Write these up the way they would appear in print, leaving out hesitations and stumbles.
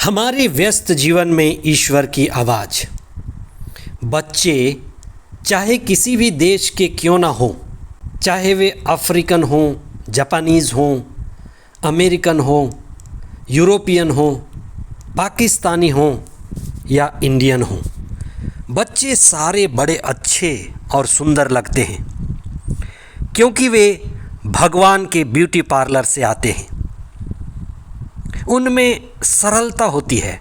हमारे व्यस्त जीवन में ईश्वर की आवाज़। बच्चे चाहे किसी भी देश के क्यों ना हों, चाहे वे अफ्रीकन हों, जापानीज़ हों, अमेरिकन हों, यूरोपियन हों, पाकिस्तानी हों या इंडियन हों, बच्चे सारे बड़े अच्छे और सुंदर लगते हैं क्योंकि वे भगवान के ब्यूटी पार्लर से आते हैं। उनमें सरलता होती है,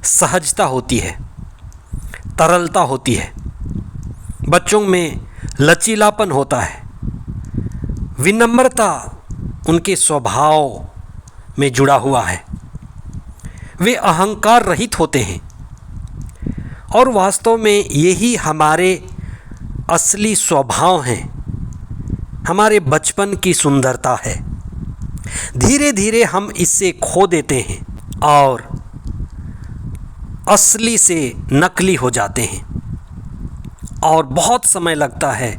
सहजता होती है, तरलता होती है। बच्चों में लचीलापन होता है, विनम्रता उनके स्वभाव में जुड़ा हुआ है। वे अहंकार रहित होते हैं और वास्तव में यही हमारे असली स्वभाव हैं, हमारे बचपन की सुंदरता है। धीरे धीरे हम इससे खो देते हैं और असली से नकली हो जाते हैं और बहुत समय लगता है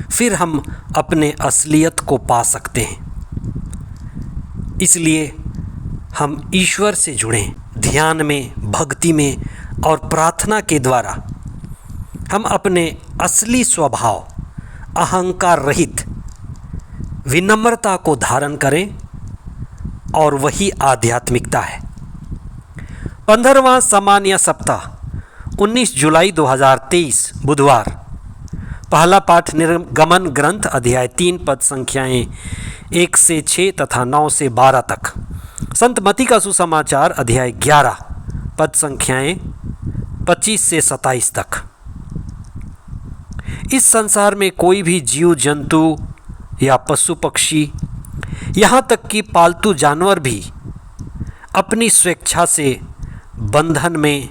फिर हम अपने असलियत को पा सकते हैं। इसलिए हम ईश्वर से जुड़ें। ध्यान में, भक्ति में और प्रार्थना के द्वारा हम अपने असली स्वभाव, अहंकार रहित विनम्रता को धारण करें और वही आध्यात्मिकता है। 15वां सामान्य सप्ताह 19 जुलाई 2023 बुधवार। पहला पाठ निर्गमन ग्रंथ अध्याय 3 पद संख्याएं 1 से 6 तथा 9 से 12 तक। संत मत्ती का सुसमाचार अध्याय 11 पद संख्याएं 25 से 27 तक। इस संसार में कोई भी जीव जंतु या पशु पक्षी, यहाँ तक कि पालतू जानवर भी अपनी स्वेच्छा से बंधन में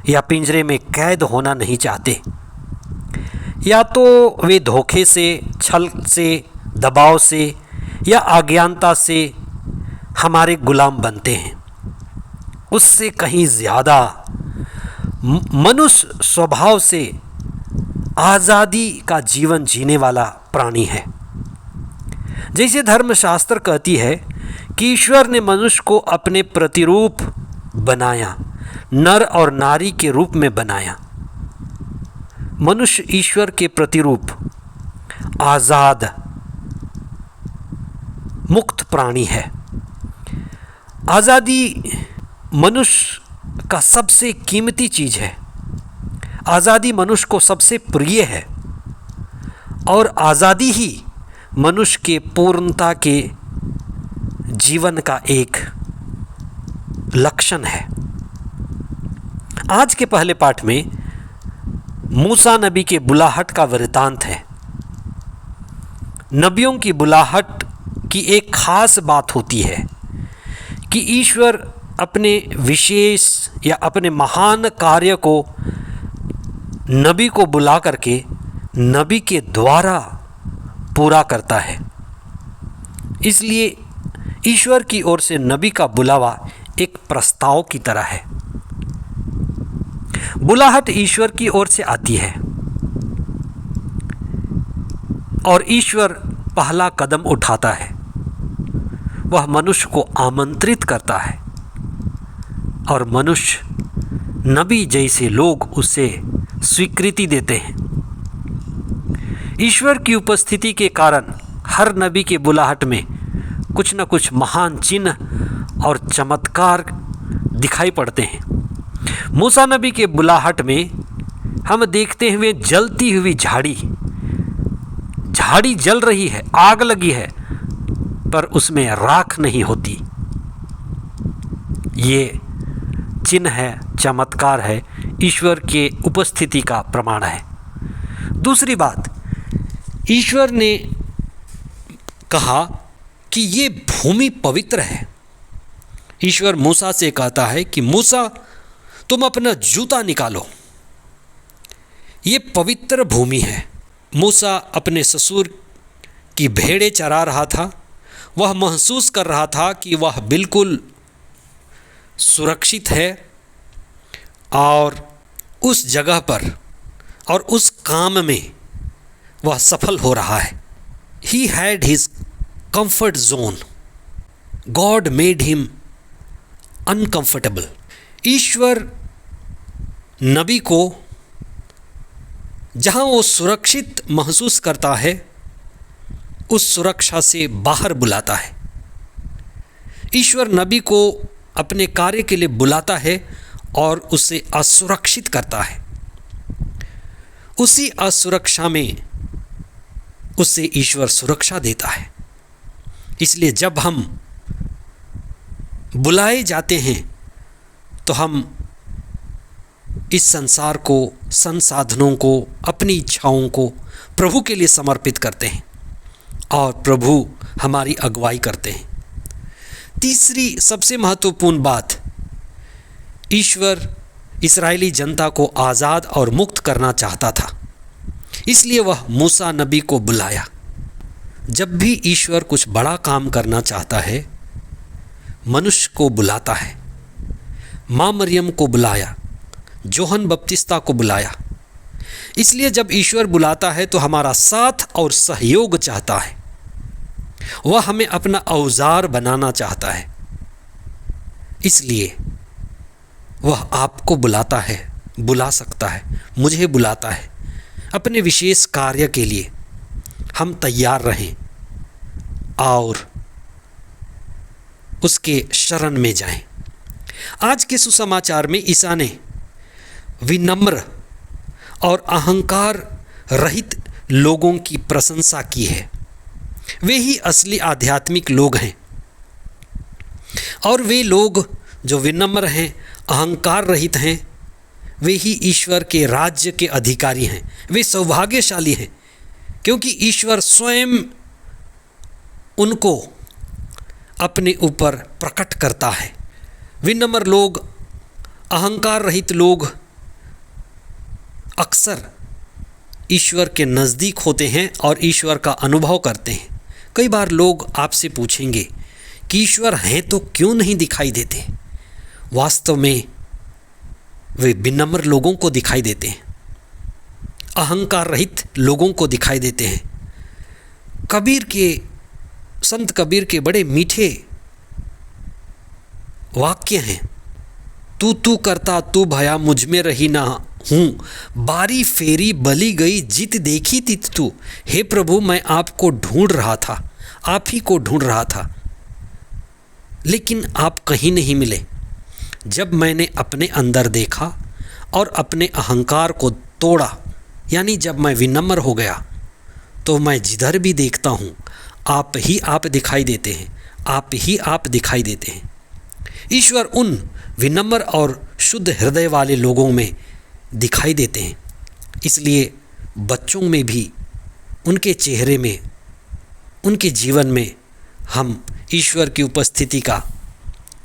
या पिंजरे में कैद होना नहीं चाहते। या तो वे धोखे से, छल से, दबाव से या अज्ञानता से हमारे गुलाम बनते हैं। उससे कहीं ज़्यादा मनुष्य स्वभाव से आज़ादी का जीवन जीने वाला प्राणी है। जैसे धर्मशास्त्र कहती है कि ईश्वर ने मनुष्य को अपने प्रतिरूप बनाया, नर और नारी के रूप में बनाया। मनुष्य ईश्वर के प्रतिरूप आज़ाद, मुक्त प्राणी है। आज़ादी मनुष्य का सबसे कीमती चीज़ है। आज़ादी मनुष्य को सबसे प्रिय है और आज़ादी ही मनुष्य के पूर्णता के जीवन का एक लक्षण है। आज के पहले पाठ में मूसा नबी के बुलाहट का वृतांत है। नबियों की बुलाहट की एक खास बात होती है कि ईश्वर अपने विशेष या अपने महान कार्य को नबी को बुला करके नबी के द्वारा पूरा करता है। इसलिए ईश्वर की ओर से नबी का बुलावा एक प्रस्ताव की तरह है। बुलाहट ईश्वर की ओर से आती है और ईश्वर पहला कदम उठाता है। वह मनुष्य को आमंत्रित करता है और मनुष्य, नबी जैसे लोग उसे स्वीकृति देते हैं। ईश्वर की उपस्थिति के कारण हर नबी के बुलाहट में कुछ न कुछ महान चिन्ह और चमत्कार दिखाई पड़ते हैं। मूसा नबी के बुलाहट में हम देखते हुए जलती हुई झाड़ी जल रही है, आग लगी है, पर उसमें राख नहीं होती। ये चिन्ह है, चमत्कार है, ईश्वर के उपस्थिति का प्रमाण है। दूसरी बात, ईश्वर ने कहा कि ये भूमि पवित्र है। ईश्वर मूसा से कहता है कि मूसा, तुम अपना जूता निकालो, ये पवित्र भूमि है। मूसा अपने ससुर की भेड़ें चरा रहा था। वह महसूस कर रहा था कि वह बिल्कुल सुरक्षित है और उस जगह पर और उस काम में वह सफल हो रहा है। He had his comfort zone. God made him uncomfortable. ईश्वर नबी को जहाँ वो सुरक्षित महसूस करता है उस सुरक्षा से बाहर बुलाता है। ईश्वर नबी को अपने कार्य के लिए बुलाता है और उसे असुरक्षित करता है। उसी असुरक्षा में उसे ईश्वर सुरक्षा देता है। इसलिए जब हम बुलाए जाते हैं तो हम इस संसार को, संसाधनों को, अपनी इच्छाओं को प्रभु के लिए समर्पित करते हैं और प्रभु हमारी अगुवाई करते हैं। तीसरी सबसे महत्वपूर्ण बात, ईश्वर इस्राएली जनता को आज़ाद और मुक्त करना चाहता था, इसलिए वह मूसा नबी को बुलाया। जब भी ईश्वर कुछ बड़ा काम करना चाहता है, मनुष्य को बुलाता है। माँ मरियम को बुलाया, जोहन बपतिस्ता को बुलाया। इसलिए जब ईश्वर बुलाता है तो हमारा साथ और सहयोग चाहता है। वह हमें अपना औजार बनाना चाहता है। इसलिए वह आपको बुलाता है, बुला सकता है, मुझे बुलाता है अपने विशेष कार्य के लिए। हम तैयार रहें और उसके शरण में जाएं। आज के सुसमाचार में ईसा ने विनम्र और अहंकार रहित लोगों की प्रशंसा की है। वे ही असली आध्यात्मिक लोग हैं और वे लोग जो विनम्र हैं, अहंकार रहित हैं, वे ही ईश्वर के राज्य के अधिकारी हैं। वे सौभाग्यशाली हैं क्योंकि ईश्वर स्वयं उनको अपने ऊपर प्रकट करता है। विनम्र लोग, अहंकार रहित लोग अक्सर ईश्वर के नज़दीक होते हैं और ईश्वर का अनुभव करते हैं। कई बार लोग आपसे पूछेंगे कि ईश्वर हैं तो क्यों नहीं दिखाई देते। वास्तव में वे विनम्र लोगों को दिखाई देते हैं, अहंकार रहित लोगों को दिखाई देते हैं। संत कबीर के बड़े मीठे वाक्य हैं, तू करता तू भया मुझ में रही ना हूँ, बारी फेरी बली गई जित देखी तित तू। हे प्रभु, मैं आपको ढूंढ रहा था, आप ही को ढूंढ रहा था, लेकिन आप कहीं नहीं मिले। जब मैंने अपने अंदर देखा और अपने अहंकार को तोड़ा, यानी जब मैं विनम्र हो गया, तो मैं जिधर भी देखता हूँ आप ही आप दिखाई देते हैं, आप ही आप दिखाई देते हैं। ईश्वर उन विनम्र और शुद्ध हृदय वाले लोगों में दिखाई देते हैं। इसलिए बच्चों में भी, उनके चेहरे में, उनके जीवन में हम ईश्वर की उपस्थिति का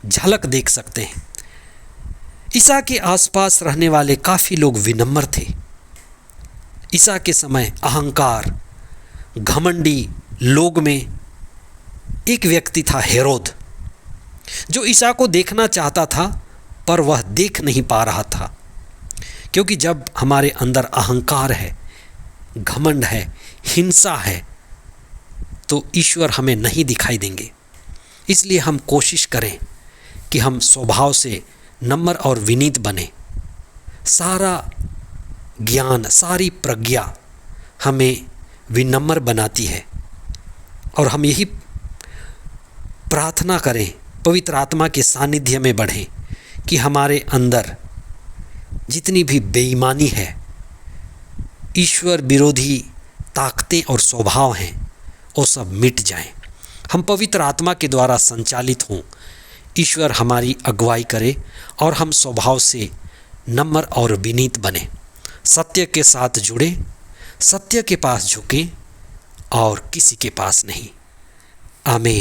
झलक देख सकते हैं। ईसा के आसपास रहने वाले काफ़ी लोग विनम्र थे। ईसा के समय अहंकार, घमंडी लोग में एक व्यक्ति था, हेरोद, जो ईसा को देखना चाहता था पर वह देख नहीं पा रहा था, क्योंकि जब हमारे अंदर अहंकार है, घमंड है, हिंसा है, तो ईश्वर हमें नहीं दिखाई देंगे। इसलिए हम कोशिश करें कि हम स्वभाव से नम्र और विनीत बने। सारा ज्ञान, सारी प्रज्ञा हमें विनम्र बनाती है और हम यही प्रार्थना करें, पवित्र आत्मा के सानिध्य में बढ़ें कि हमारे अंदर जितनी भी बेईमानी है, ईश्वर विरोधी ताकतें और स्वभाव हैं, वो सब मिट जाएं। हम पवित्र आत्मा के द्वारा संचालित हों, ईश्वर हमारी अगुवाई करे और हम स्वभाव से नम्र और विनीत बने, सत्य के साथ जुड़े, सत्य के पास झुकें और किसी के पास नहीं। आमीन।